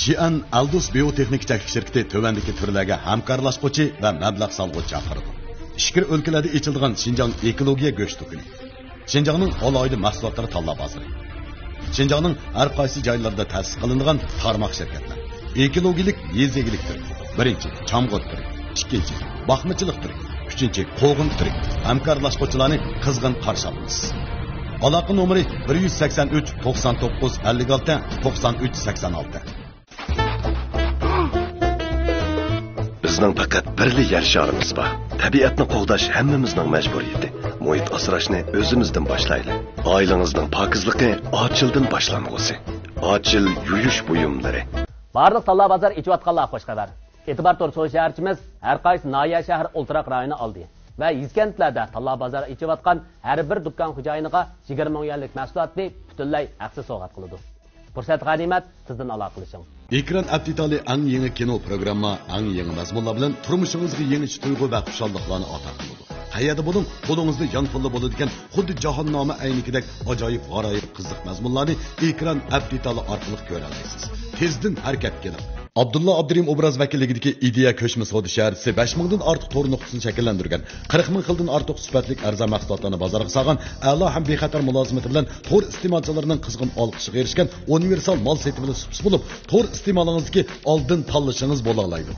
Xi'an Aldus Biotexnik şirkati tövəndəki türlərə hamkarlaşqıcı və məbləğ salğıcı çağırdı. İşkir ölkələrdə içildiğən Şinjan ekologiya göç tükünü. Şinjanның alaylı məhsullatları tanlab bazarı. Şinjanның hər qaysı joylarında təsis qılınğan tarmaq şirkətlər. Ekologiyalik yezigilikdir. Birinci, çamğıt türü. İkinci, baxmıçılıq türü. Üçüncü, qoğun türü. Hamkarlaşqıcılarını qızğın qarşı alırız. Aloqa nomeri 183 99 56 93 86. Bizning faqat birli yer sharimiz bor. Tabiatni qo'g'dash hammamizning majburiyati. Muhit asrashni o'zimizdan boshlaylik. Oilangizning pokizligi ochildan boshlang'usi. Ochil yuyish buyumlari. Barliq Talla bozor ichayotganlar xush xabar. E'tibor to'r so'sharchimiz har qaysi noya shahar o'ltiraq rayoni oldi. Va yizkentlarda Talla bozor ichayotgan har bir dukkan xo'jayiniga 20 ming yillik mahsulotni butunlay haqsiz sovg'at qiladi. Fursat g'animat, sizdan aloqa qilishing. Ekran aptitali ang yangi kino programma, ang yangi mazmunlar bilan turmushingizga yangi tuyg'u va xushalliqlarni ata qiladi. Qayerda bo'ling, qo'lingizda jon pulli bo'ladigan xuddi jahonnoma aynikidek ajoyib g'aroyib qiziq mazmunlarni ekran aptitali orqali ko'ra olasiz. Tezdan harakat qiling. Abdullah Abdurim obraz vakilligidagi ideya ko'chma savdo shaharchisi 5000 dan ortiq to'r nuqtasini shakllantirgan 40 ming xildan ortiq sifatli arzon mahsulotlarni bozorga solgan a'lo ham bexatar mulozimati bilan to'r iste'molchilarining qizg'in olqishiga erishgan universal mol setimini subs bo'lib, to'r iste'molingizga oldin tanlashingiz bo'la oladi.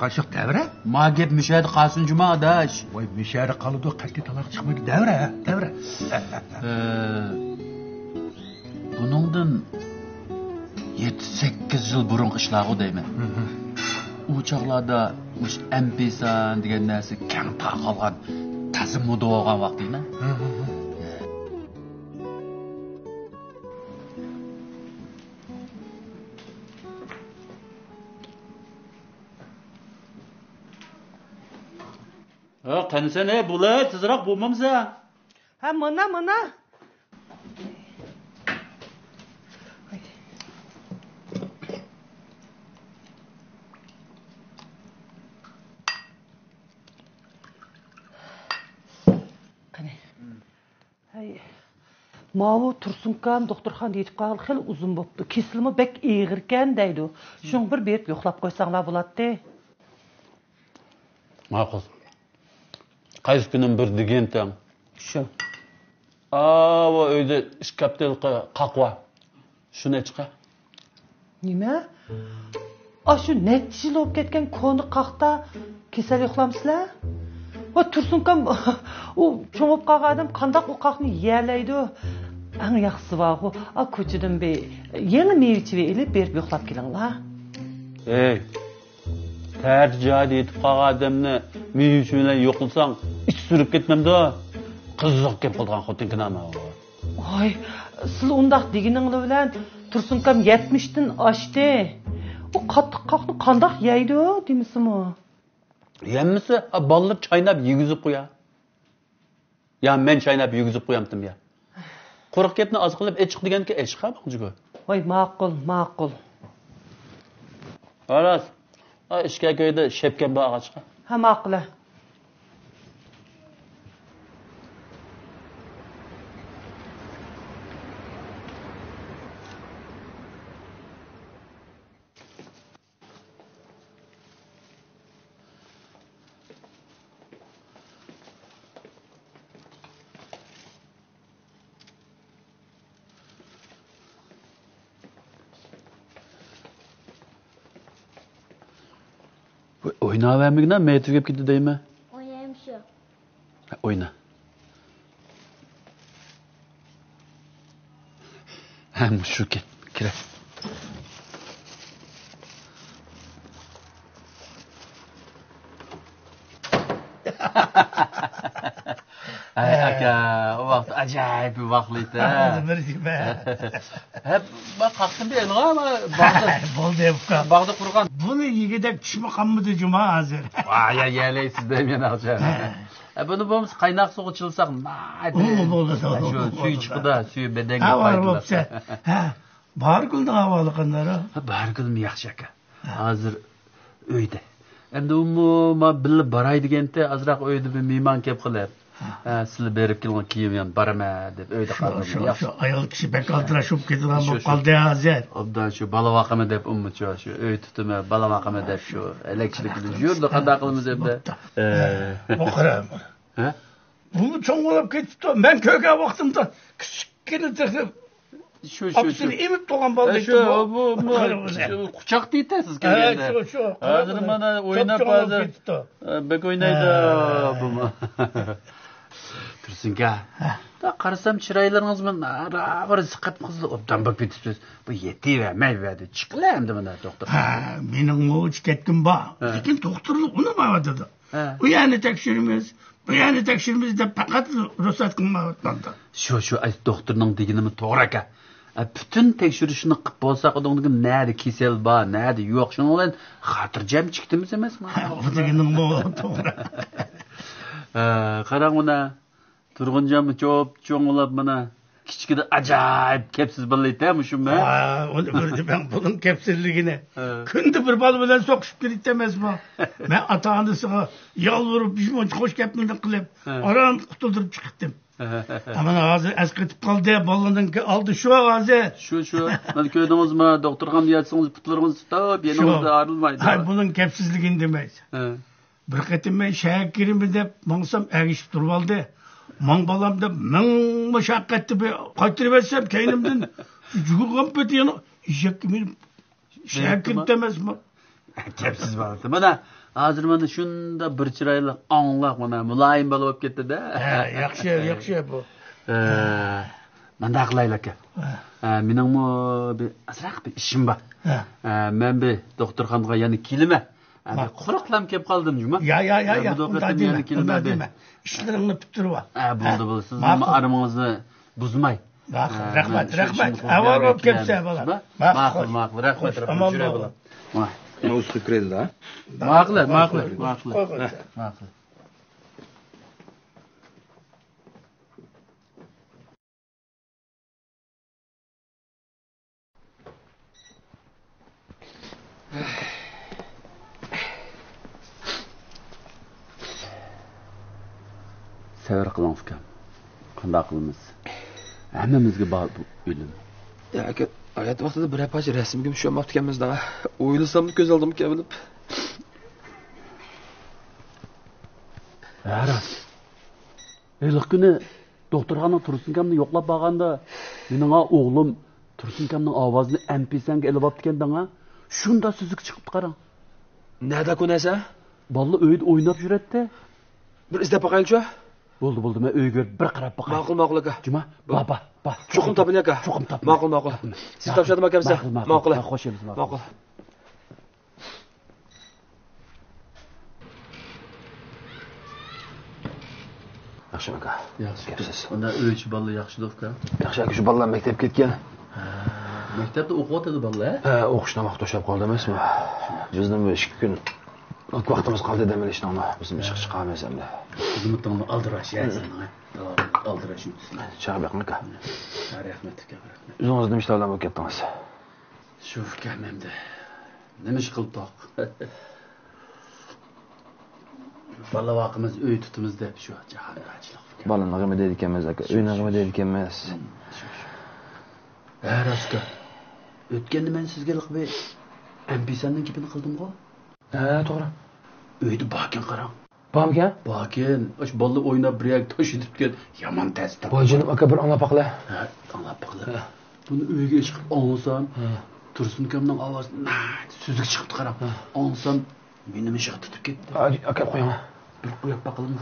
Kaçık devre? Ma gep müşahede kalsın cuma adaş. Vay müşahede kalıdı kalki talak çıkmadı devre. Bunundan 7-8 yıl burun kışlağı deymi. Uçaklarda MP3 degan narsa keng tarqalgan tazim moda olgan vaqt deymi? Qanisa ne bular tezroq bo'lmamsa? Ha, mana. Qani. Hay. Mavu Tursunkan doktorxon yetib qolgan xil uzun bo'pti. Kesilimi bek eg'irkan deydi. Shung bir berib yo'qlab qo'ysanglar bo'ladi. Ma'qul. Qaysi kunim bir degantam. Shu. Va uyda iskaptelqa qaqva. Shuni chiqa. Nima? Shu necha yil bo'lib ketgan koni qaqda kasal yo'qlamsizlar? Va Tursunkam u cho'ngib qolgan odam qandoq u qaqni yerlaydi? Aң яқсы бағу, көчеден бе, еңі мейвічі бе еліп беріп yo'qlab келің, ла? Ey, tercih etip qağa adamni meyvesi bilen yo'qilsang, iç sürüp ketmem de. Kızık kep qılgan xotin ama. Ay, siz ondaq deginingli bilen Tursunkam 70'tin aştı. O qattiq qaqni qandaq yeydi o, demisimi? Yemmisi, ballar çaynab yegizip qo'ya. Ya men çaynab yegizip qo'yamdim ya. Quruq ketni oz qilib echiq deganki echiq hamjigo. Voy, ma'qul. Xolos. Ishga ko'ydi, shepkan bu og'achqa. Ha, ma'qul. Oyna vermekten metr gep gitti değil mi? Oynayayım şu. Oyna. Hem şu ki, kire. Ay aka, o vaqt acayip bir vaqtlıydı. Hep bak kalktım bir eline ama Boldu yapka. bağda kurgan. Bunu yigidek düşme kanmıdı cuma hazır. Vay ya yerleysiz deyim yana alacağım. Bunu bomuz kaynak suyu çılsak. Oldu. Şu suyu çıkıda, suyu bedenge Ha var faydalar. bopsa. Ha. Bahar kıldın havalı kanları. Bahar kılım yaxşı aka. Hazır öyde. Endi umuma bilib baray degende azroq uyda bir mehmon kelib qilib. Sizlar berib kelgan kiyim ham barama deb uyda qoldim. Şu ayol kişi pek altırashıp kedilen bu kaldı hazır. Obdan şu bala vaqama deb ummucho şu uy tutimi bala vaqama deb şu elektrikli yurdi qanday qilamiz endi. Okuram. Ha? Bunu çoğun olup gitti. Ben köke baktımda küçükkene tıkıp Şu hapsini emip dolan baldı. Şu bu kucak deydi siz kelgende. Şu. Hazır bana oynap hazır. Bek oynaydı bu mu? Tursunka. Da qarasam chiroylaringiz mana bir ziqat qizli obdan bak bitibsiz. Bu yetivermey verdi. Chiqlamdi mana doktor. Ha, benim o ketkim ba. Lekin doktorluk unutmadı dedi. Bu yani tekşirimiz de fakat ruhsat kılmadı. Şu ay doktorning deganimi to'g'ri aka. Bütün tekshirishni qilib bo'lsak, odamning nari kesel bor, nari yo'q. Shuning bilan xotirjam chiqdimiz emasmi? Bu deganing bu to'g'ri. Qarang mana Turg'unjam cho'p cho'ng'ilab mana kichkina ajoyib kepsiz billaydi mushumi? Ha, onu gördü ben bunun kepsizligini. Kündü bir bal bilen sokuşup gitti demez mi? Ben ata-anasına yalvarıp bizim hoş kepmini kılıp aran kutuldurup çıktım. Aman ağzı eskitip kaldı balından aldı şu ağzı. Şu. Mana ko'rdingizmi? Doktorxon yatsangiz putlaringiz tutib, yeningizda arilmaydi. Hay bunun kepsizligini demeyiz. Bir ketim ben şehir girimi de mangsam erişip durvaldı. Mang balam da ming mashaqqatni bir qaytirib etsem keynimden jugurgan petiyani ishak kimi shahar kirib emasmi? Kepsiz bo'ldi. Mana hozir mana shunda bir chiroyli anglaq mana muloyim bo'lib ketdi-da. Yaxshi bu. Manda qilaylik aka. Meningmi bir azroq bir ishim bor. Men bir doktorxonaga yana kelima. Quruqlam kelib qoldim juma. Ya. Deme. İşlerini bitirib al. Bo'ldi. Siz aramingizni buzmay. Rahmat. Avval olib kelsa bolam. Ma'qul. Rahmat. Jura bolam. O'zi kiradi-da. Ma'qul. Sabr qilamiz kam. Qanday qilamiz? Hammamizga bor bu o'lim. Ya aka, hayat vaqtida bir apachi rasmga tushmayapti ekanmiz-da. O'ylasam ko'z oldim bilib. Aras. Eliq kuni doktorxona Tursunkamni yo'qlab borganda, mening o'g'lim Tursunkamning ovozini MP3ga ilib olibdi ekan-da. Shunda suzuk chiqib qarang. Nada ko'nasa? Bolla uyda o'ynab yuradi. Bir izlab boqaylik-chi. Bo'ldi, men uyga bir qarab boqay. Ma'qul aka. Juma, baba. Chuqum toping aka. Chuqum toping. Ma'qul. Siz topshirdim aka bizga. Ma'qul. Xo'sh elsiz. Ma'qul. Yaxshi aka. Yaxshi. Gapsiz. Unda o'ychi balla yaxshi do'ka. Yaxshi aka, shu bolalar maktabga ketgan. Maktabda o'qiyotdi balla. O'qishdan vaqt to'shab qoldi emasmi? Bizning bu 2 kun vaqtimiz qoldi demilishni ama bizim ish chiqamiz endi. Xizmatni aldirash yazsin. Aldirash uchun. Chaqib aka. Rahmat aka. O'zingiz nima ishlar bilan bo'lib ketdingiz? Shu kamimda. Nima ish qildik? Balla vaqtimiz uy tutimiz deb shu jaharachlik. Bola nima deydi ekanmiz aka? Uy nima deydi ekanmiz? Raska. O'tganda men sizga liqbay ambisanning gapini qildim-ku. To'g'ri. Uyda bakin qarang. Bormikan? Bakin, osh bolla o'ynab bir yak tosh etibgan yomon tasdir. Boyjinim aka bir anglab baqla. Anglab baqla. Buni uyga chiqib olsam, Tursun kamning ovozi suzuk chiqib qarang. Olsam meni mishiq tutib ketdi. Aka qo'yaman. Bir qo'yib baqalim.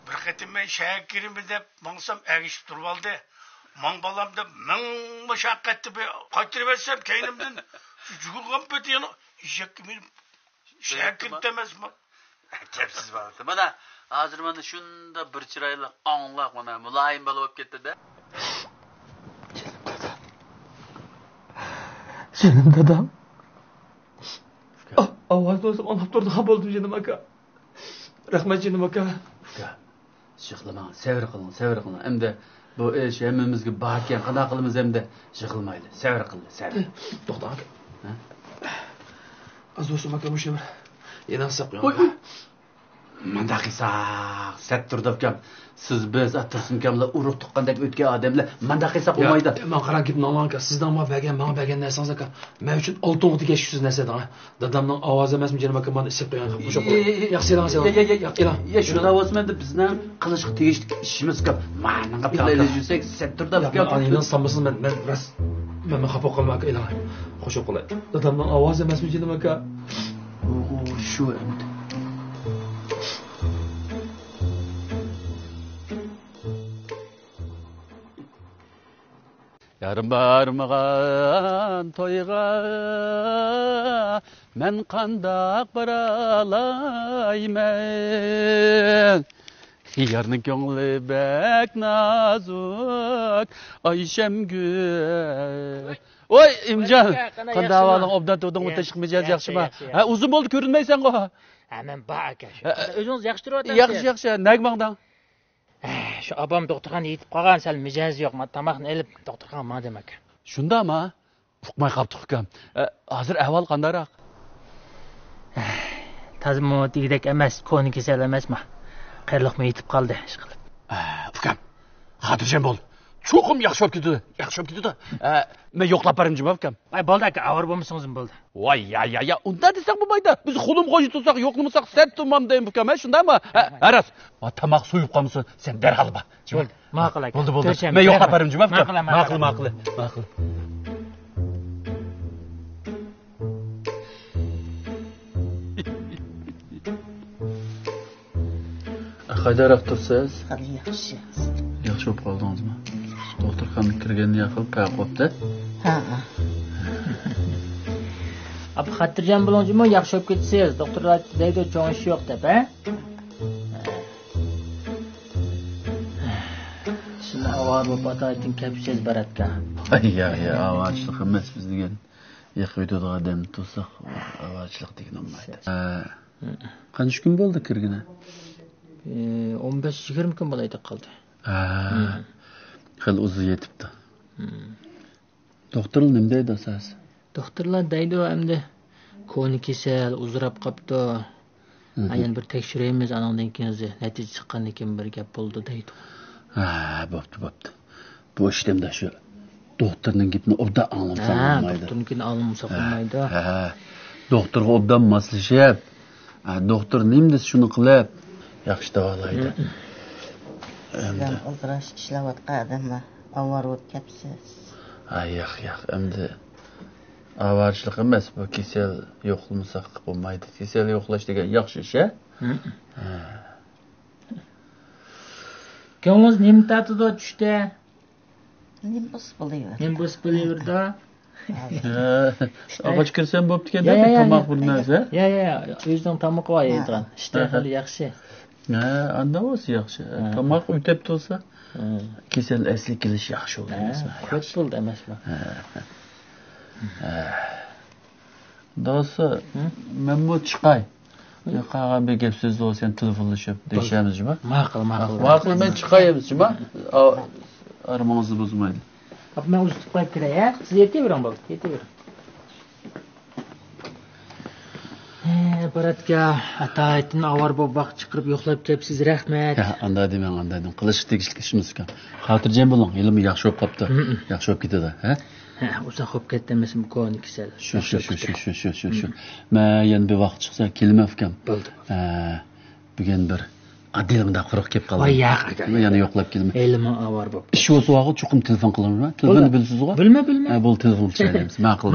Bir qatim men shahar kirimmi deb mongsam agishib turib oldi. Mong balamda ming mashaqqatni qaytirib bersam keynimdan jugurgan petiyani ishakka men shahar kirib emasmi? Gapsiz bo'ldi. Mana hozir mana shunda bir chiroyli anglaq mana muloyim bo'lib ketdi-da. Senin dadam. Ovoz o'zim olib turdi, ham bo'ldim jinim aka. Rahmat jinim aka. Shiqlamang, savr qiling. Endi bu ish hammamizga barkan, qana qilamiz endi shiqilmaydi. Savr qil. To'xta aka. Azo'shim aka o'sha bir. Yana saqlayman. Voy. Manda qisaq, sattur dabkam. Siz biz Tursun kamlar urug' tuqqandek o'tgan odamlar manda qisaq bo'lmaydi. Men qarang ketdim aka. Sizdan men bergan narsangiz aka. Men uchun oltin degan shu narsadan. Dadamning ovozi emasmi jinim aka, men isib qo'ygan. O'sha yaxshi elan. Ya shu lavozimda bizning qilishga tegishli ishimiz ko'p. Ma'naga bilaylik yursak sattur dabkam. Anidan sanmasın men ras men xafa qolma aka elan. Qo'shib qolay. Dadamning ovozi emasmi jinim aka? Shu endi. Yarım barmağan toyga men qandaq baralayman. Xiyarning ko'ngli bek nazuk, Ayşemgül. Oy İmcan, qandaq valing obdan to'ding o'tashib mijaz yaxshimi? Ha, uzun bo'ldi ko'rinmaysan-ku. Men bor aka. O'zingiz yaxshi turyapsiz? Yaxshi. Nagmangdan. Shu obam doktorxonaga yetib qolgan, sal mijozi yo'q. Men tomoqni olib doktorxonaga bordim aka. Shundami? Uqmay qolibdi ukam. Hozir ahvol qandayroq? Tazmo degidek emas, ko'ni kasal emasmi? Qayerliqmi yetib qoldi ish qilib. Ukam, xotirjam bo'l. Cho'qim yaxshi bo'lib ketdi. Men yo'qlab beraman ukam. Bo'ldi aka, avr bo'lmasangiz bo'ldi. Voy, ya, unda desaq bo'lmaydi. Biz xulim qo'yib tursak, yo'qlamasak, set tumam deyim ukam, shundaymi? Aras, tamoq so'yib qolmasin, sen darhol bor. Bo'ldi, ma'qul aka. Bo'ldi. Men yo'qlab beraman ukam. Ma'qul. Qaydaroq tursiz? Yaxshi. Yaxshi bo'lib qoldingizmi? Doktorxonaga kirganda yaqin qo'yibdi. Ha. Abi xotirjam bo'lingizmi? Yaxshi bo'lib ketsangiz, doktorlar deydi, cho'ng ish yo'q deb, ha? Shuni avval bo'lib ataytin kapsiz baratga. Ya, avachlik emas biz degan. Yiqiydigan odam tursak, avachlik degan olmaydi. Qancha kun bo'ldi kirgina? 15-20 kun bo'laydi qoldi. Xil uzi yetibdi. Doktorlar nima deydi siz? Doktorlar deydi endi ko'ni kasal, uzrab qopdi. Aynan bir tekshiramiz, anandan keyin natija chiqqandan keyin bir gap bo'ldi deydi. Bo'pti. Bu ishimda shu doktorning gapini obda anglamasa bo'lmaydi. Doktornikini anglamasa bo'lmaydi. Doktorga obdan maslashib, doktor nima desa shuni qilib yaxshi davolaydi. Sizdan o'ldirash ishlayotgan odamlar avvar o'tkapsiz. Yo'q, endi avarchilik emas, bu kasal yo'qlamasa bo'lmaydi. Kasal yo'qlash degan yaxshi ish, Көңіліңіз нем татыды түште? Nimbus buluyor. Nimbus biliyordu. Ağaç kirsen boptu ki de tamak bilmez ha? Ya, özden tamak var yediğin. İşte hali yaxşı. Anda olsa yaxşı. Tamak ütep olsa kesel esli kiliş yaxşı olur. Köp buldu emas mı? Doğrusu ben bu çıkay. Yaqağa bir gep söz olsa sen telefonlaşıp deyişemiz mi? Maqıl. Maqıl ben çıkayımız mi? Armağınızı bozmayın. Ben uzutup koyup kire ya. Siz yetiverin bak. Yetiverin. Baratka ataytın avar bobaq çıqırıp yoxlab kepsiz rahmet. Anda dedim. Qilish tegishli ishimiz ekan. Xotirjam bo'ling. Ilmi yaxshi bo'lib qopti. Yaxshi bo'lib ketadi, ha? Uzoq bo'lib ketdi emasmi ko'ni kisal. Shu. Men yana bir vaqt chiqsa kelmab ekan. Bo'ldi. Bugun bir adilingda quruq kelib qoldi. Voy yaq. Men yana yo'qlab keldim. Ilmi avar bo'p. Ish bo'lsa vaqt chuqum telefon qilaman. Telefonni bilsiz-ku? Bilma. Bu telefon chalaymiz. Ma'qul.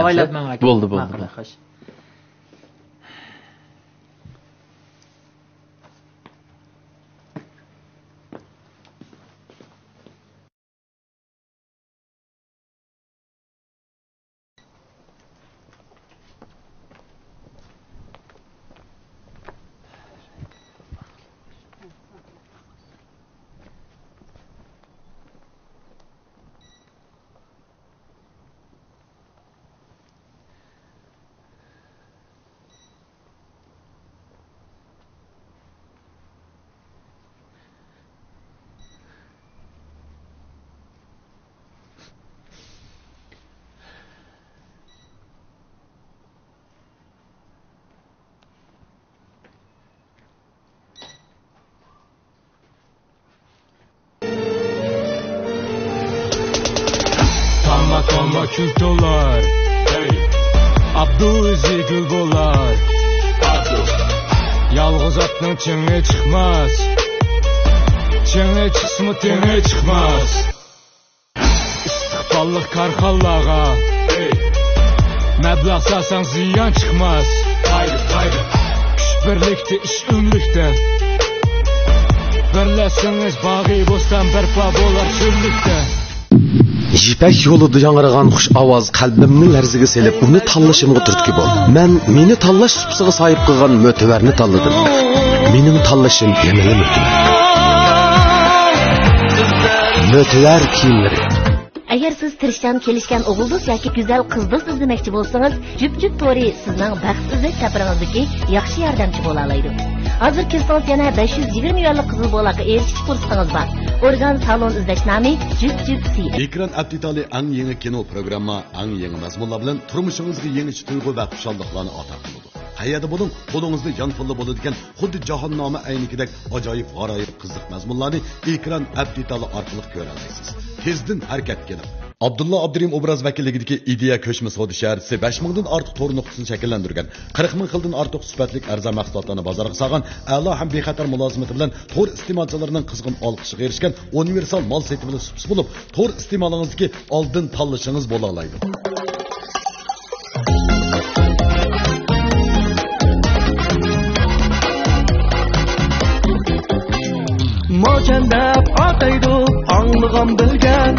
Avaylabman aka. Bo'ldi. Tamma kül dolar Abdu özü gül bolar Yalğız atның çöңe çıkmaz Çöңe çıksımı töңe çıkmaz İstiqballıq karxallağa Məbləğ salsan ziyan çıkmaz Küş birlikte iş ümlükte Birləsiniz bağı bostan bərpa bolar çöllükte Jipek yolida yangragan xush ovoz qalbimni larziga selib, uni tanlashimga turtki bo'ldi. Men meni tanlash supsiga sahib qilgan mo'tavarni tanladim. Mening tanlashim yanada mumkin. Mo'tavar kiyimlari. Agar siz tirishdan kelishgan o'g'ildiz yoki go'zal qizdiz izlamoqchi bo'lsangiz, Jup To'ri sizning baxt izlash safaringizdagi yaxshi yordamchi bo'la oladi. Hozir kirsangiz yana 520 yillik qizil bolaga erishish fursatingiz bor. Organ salon izlash nomi Jup C. Ekran aptitali ang yangi kino programma, ang yangi mazmunlar bilan turmushingizga yangi tuyg'u va xushalliklarni ata qiladi. Qayerda bo'ling, qo'lingizda yonfilla bo'ladigan xuddi jahonnoma aynikidek ajoyib g'aroyib qiziq mazmunlarni ekran aptitali orqali ko'ra olasiz. Tezdan harakat qiling. Abdulla Abdurim obraz vakilligidagi ideya ko'chma savdo shaharchisi 5000 dan ortiq to'r nuqtasini shakllantirgan, 40 ming xildan ortiq sifatli arzon mahsulotlarni bozorga solgan, a'lo ham bexatar mulozimati bilan to'r iste'molchilarining qizg'in olqishiga erishgan universal mol setibili supsi bo'lib, to'r iste'molingizdagi oldin tanlashingiz bo'la oladi. Mocandab ataydı anlığım bilgen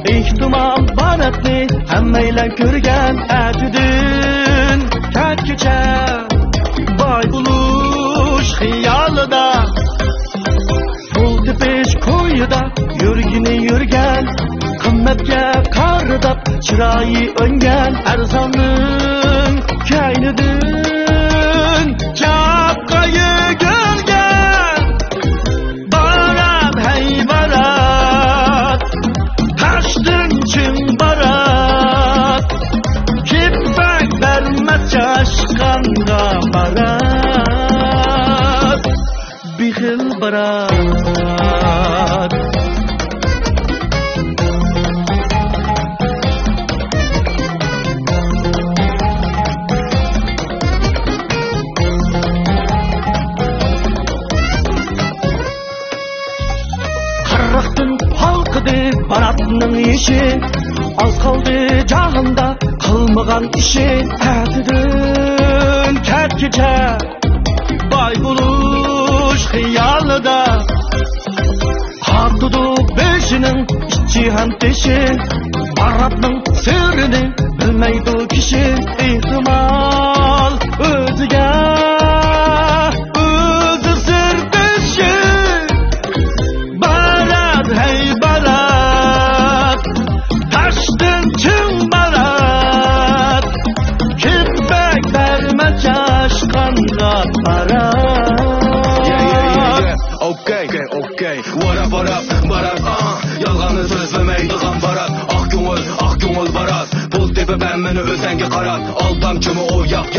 İhtimam baratni hemmeylen körgen Etüdün ketkiçe Bay buluş hiyalıda Bul tipiş koyuda Yürgini yürgen Kımmetke karıdap Çırayı öngen Erzanın Keynidin Çapkayı gölgen Aşkanda barat Bihil barat Karraktın halkıdı baratının işi Az kaldı cahında kılmıgan işi Etidin ketkice Bay buluş kuş hiyalida Hatıdı beşinin cihan teşi Arap'nın sırrını bilmeydi kişi İhtimal özüge özü sır dışı Barat hey barat Taştın çın barat Kibbek verme çaşkanla barat Okay, what up, barat, yalğanı sözlemeydiğen barat, ah göngül barat, pul tepe ben meni özenge qarat, aldamçımı o yak,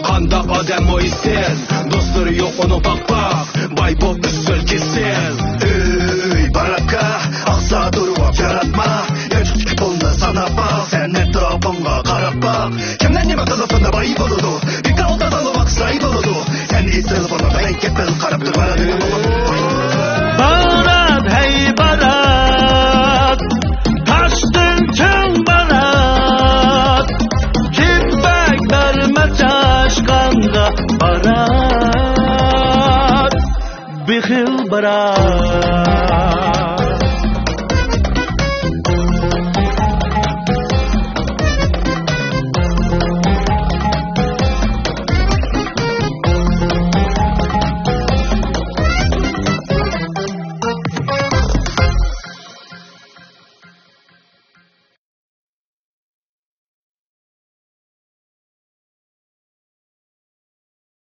qandaq adam o ister, dostları yok onu bak, bay bop üstül keser. Ey baraka, aksa durup yaratma, yaşık pulunu sana bak, sen etrafına qarap bak, kimden neme kızısında bay boludu, bir kalda dalı bak say boludu, sen isil bunu ben kepel qarap dur bana dedim Barat hey barat Taştın çın barat Kibbek verme çaşkanda barat Bihil barat